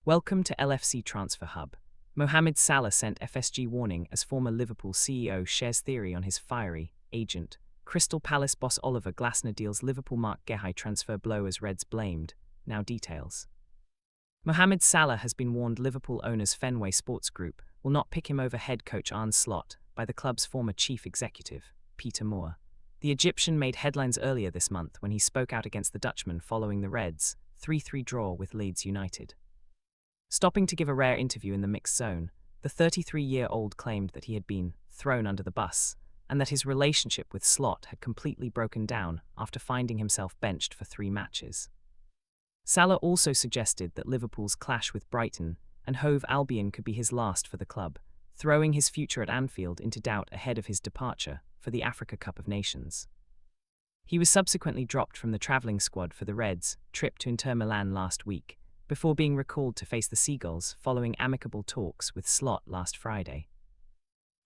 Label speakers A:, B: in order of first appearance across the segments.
A: Welcome to LFC Transfer Hub. Mohamed Salah sent FSG warning as former Liverpool CEO shares theory on his fiery agent. Crystal Palace boss Oliver Glasner deals Liverpool Mark Guehi transfer blow as Reds blamed. Now details. Mohamed Salah has been warned Liverpool owners Fenway Sports Group will not pick him over head coach Arne Slot by the club's former chief executive, Peter Moore. The Egyptian made headlines earlier this month when he spoke out against the Dutchman following the Reds' 3-3 draw with Leeds United. Stopping to give a rare interview in the mixed zone, the 33-year-old claimed that he had been thrown under the bus and that his relationship with Slot had completely broken down after finding himself benched for 3 matches. Salah also suggested that Liverpool's clash with Brighton and Hove Albion could be his last for the club, throwing his future at Anfield into doubt ahead of his departure for the Africa Cup of Nations. He was subsequently dropped from the travelling squad for the Reds' trip to Inter Milan last week, before being recalled to face the Seagulls following amicable talks with Slot last Friday.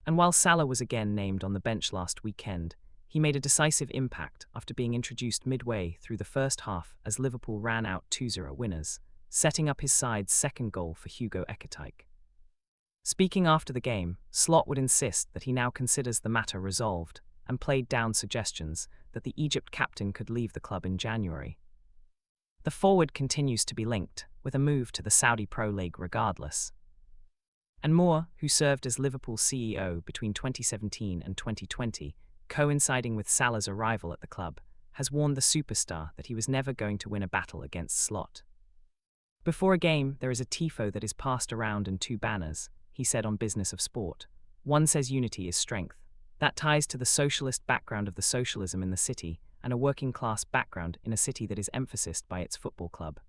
A: And while Salah was again named on the bench last weekend, he made a decisive impact after being introduced midway through the first half as Liverpool ran out 2-0 winners, setting up his side's second goal for Hugo Ekitike. Speaking after the game, Slot would insist that he now considers the matter resolved and played down suggestions that the Egypt captain could leave the club in January. The forward continues to be linked with a move to the Saudi Pro League regardless. And Moore, who served as Liverpool CEO between 2017 and 2020, coinciding with Salah's arrival at the club, has warned the superstar that he was never going to win a battle against Slot. Before a game, there is a tifo that is passed around and 2 banners, he said on Business of Sport. One says unity is strength. That ties to the socialist background of the socialism in the city and a working-class background in a city that is emphasized by its football club.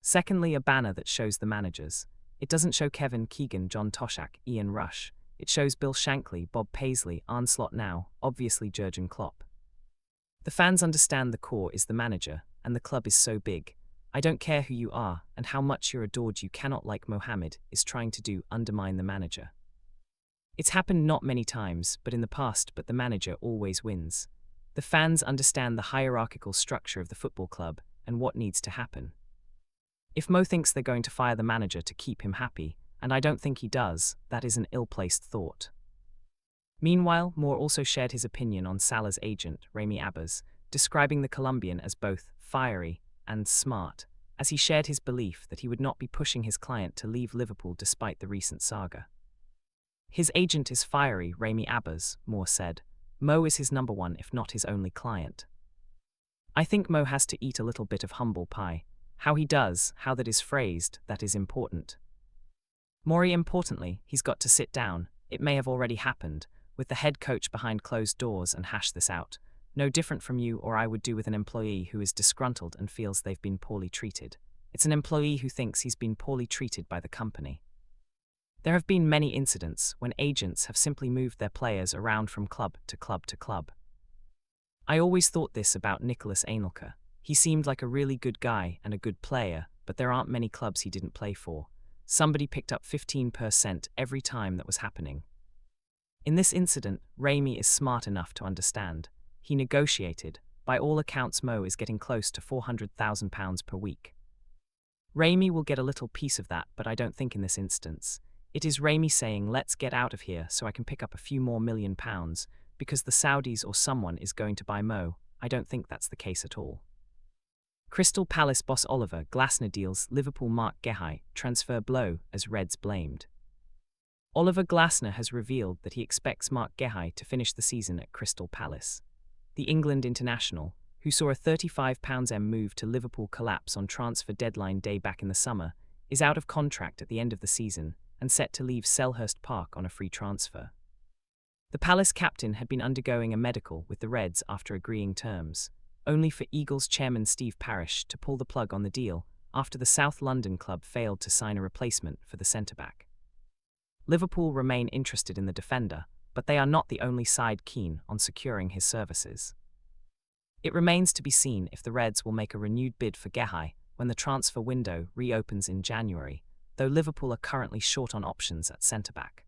A: Secondly, a banner that shows the managers. It doesn't show Kevin Keegan, John Toshak, Ian Rush. It shows Bill Shankly, Bob Paisley, Arne Slot now, obviously Jurgen Klopp. The fans understand the core is the manager, and the club is so big. I don't care who you are and how much you're adored, you cannot, like Mohamed is trying to do, undermine the manager. It's happened not many times, but in the past, but the manager always wins. The fans understand the hierarchical structure of the football club and what needs to happen. If Mo thinks they're going to fire the manager to keep him happy, and I don't think he does, that is an ill-placed thought. Meanwhile, Moore also shared his opinion on Salah's agent, Rami Abbas, describing the Colombian as both fiery and smart, as he shared his belief that he would not be pushing his client to leave Liverpool despite the recent saga. His agent is fiery, Rami Abbas, Moore said. Mo is his number one, if not his only client. I think Mo has to eat a little bit of humble pie. How he does, how that is phrased, that is important. More importantly, he's got to sit down, it may have already happened, with the head coach behind closed doors and hash this out. No different from you or I would do with an employee who is disgruntled and feels they've been poorly treated. It's an employee who thinks he's been poorly treated by the company. There have been many incidents when agents have simply moved their players around from club to club to club. I always thought this about Nicolas Anelka. He seemed like a really good guy and a good player, but there aren't many clubs he didn't play for. Somebody picked up 15% every time that was happening. In this incident, Rami is smart enough to understand. He negotiated. By all accounts, Mo is getting close to £400,000 per week. Rami will get a little piece of that, but I don't think in this instance. It is Rami saying, let's get out of here so I can pick up a few more £1 million, because the Saudis or someone is going to buy Mo. I don't think that's the case at all. Crystal Palace boss Oliver Glasner deals Liverpool Mark Guehi transfer blow as Reds blamed. Oliver Glasner has revealed that he expects Mark Guehi to finish the season at Crystal Palace. The England international, who saw a £35 move to Liverpool collapse on transfer deadline day back in the summer, is out of contract at the end of the season and set to leave Selhurst Park on a free transfer. The Palace captain had been undergoing a medical with the Reds after agreeing terms, only for Eagles chairman Steve Parish to pull the plug on the deal after the South London club failed to sign a replacement for the centre-back. Liverpool remain interested in the defender, but they are not the only side keen on securing his services. It remains to be seen if the Reds will make a renewed bid for Guehi when the transfer window reopens in January, though Liverpool are currently short on options at centre-back.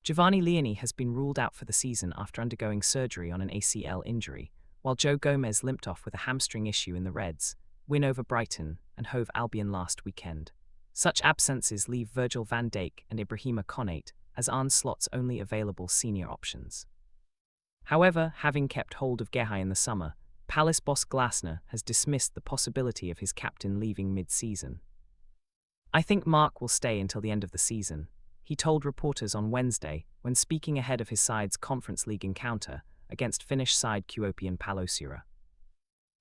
A: Giovanni Leoni has been ruled out for the season after undergoing surgery on an ACL injury, while Joe Gomez limped off with a hamstring issue in the Reds' win over Brighton and Hove Albion last weekend. Such absences leave Virgil van Dijk and Ibrahima Konate as Arne Slot's only available senior options. However, having kept hold of Guehi in the summer, Palace boss Glasner has dismissed the possibility of his captain leaving mid-season. "I think Mark will stay until the end of the season," he told reporters on Wednesday when speaking ahead of his side's Conference League encounter against Finnish side Kuopion Palloseura.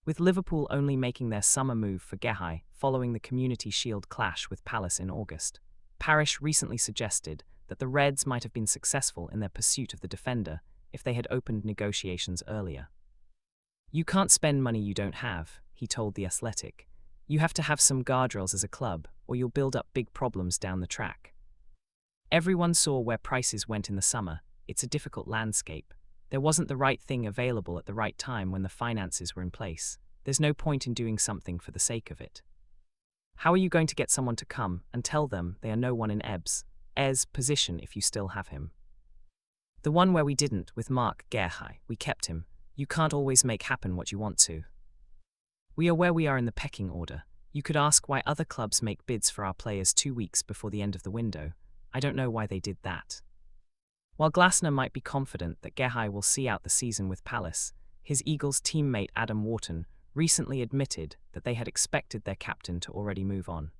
A: With Liverpool only making their summer move for Guehi following the Community Shield clash with Palace in August, Parish recently suggested that the Reds might have been successful in their pursuit of the defender if they had opened negotiations earlier. "You can't spend money you don't have," he told The Athletic. "You have to have some guardrails as a club, or you'll build up big problems down the track." Everyone saw where prices went in the summer. It's a difficult landscape. There wasn't the right thing available at the right time when the finances were in place. There's no point in doing something for the sake of it. How are you going to get someone to come and tell them they are no one in Ebbs' position if you still have him? The one where we didn't with Mark Guehi, we kept him. You can't always make happen what you want to. We are where we are in the pecking order. You could ask why other clubs make bids for our players 2 weeks before the end of the window. I don't know why they did that. While Glasner might be confident that Guehi will see out the season with Palace, his Eagles teammate Adam Wharton recently admitted that they had expected their captain to already move on.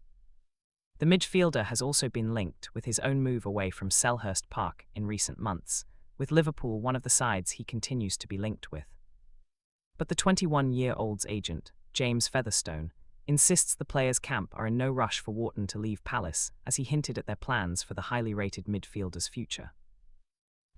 A: The midfielder has also been linked with his own move away from Selhurst Park in recent months, with Liverpool one of the sides he continues to be linked with. But the 21-year-old's agent, James Featherstone, insists the players' camp are in no rush for Wharton to leave Palace, as he hinted at their plans for the highly rated midfielder's future.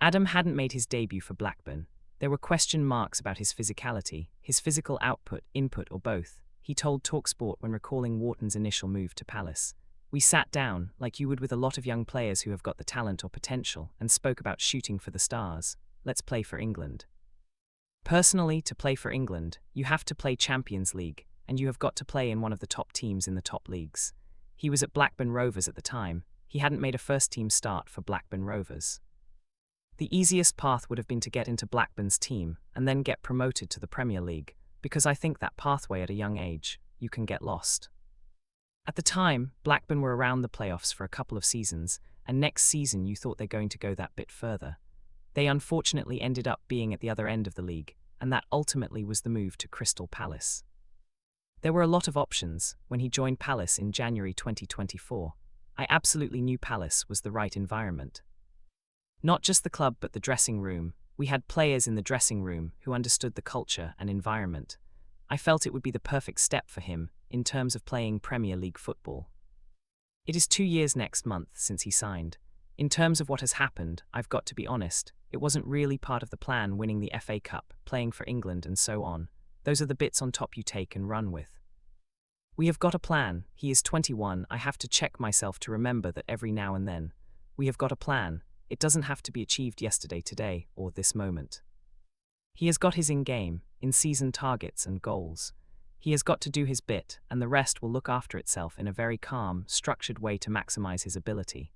A: Adam hadn't made his debut for Blackburn. There were question marks about his physicality, his physical output, input, or both, he told TalkSport when recalling Wharton's initial move to Palace. "We sat down, like you would with a lot of young players who have got the talent or potential, and spoke about shooting for the stars. Let's play for England. Personally, to play for England, you have to play Champions League, and you have got to play in one of the top teams in the top leagues." He was at Blackburn Rovers at the time. He hadn't made a first-team start for Blackburn Rovers. "The easiest path would have been to get into Blackburn's team and then get promoted to the Premier League, because I think that pathway at a young age, you can get lost." At the time, Blackburn were around the playoffs for a couple of seasons, and next season you thought they're going to go that bit further. They unfortunately ended up being at the other end of the league, and that ultimately was the move to Crystal Palace. There were a lot of options when he joined Palace in January 2024. I absolutely knew Palace was the right environment. Not just the club but the dressing room. We had players in the dressing room who understood the culture and environment. I felt it would be the perfect step for him in terms of playing Premier League football. It is 2 years next month since he signed. In terms of what has happened, I've got to be honest, it wasn't really part of the plan, winning the FA Cup, playing for England and so on. Those are the bits on top you take and run with. We have got a plan. He is 21. I have to check myself to remember that every now and then. We have got a plan. It doesn't have to be achieved yesterday, today, or this moment. He has got his in-game, in-season targets and goals. He has got to do his bit, and the rest will look after itself in a very calm, structured way to maximize his ability.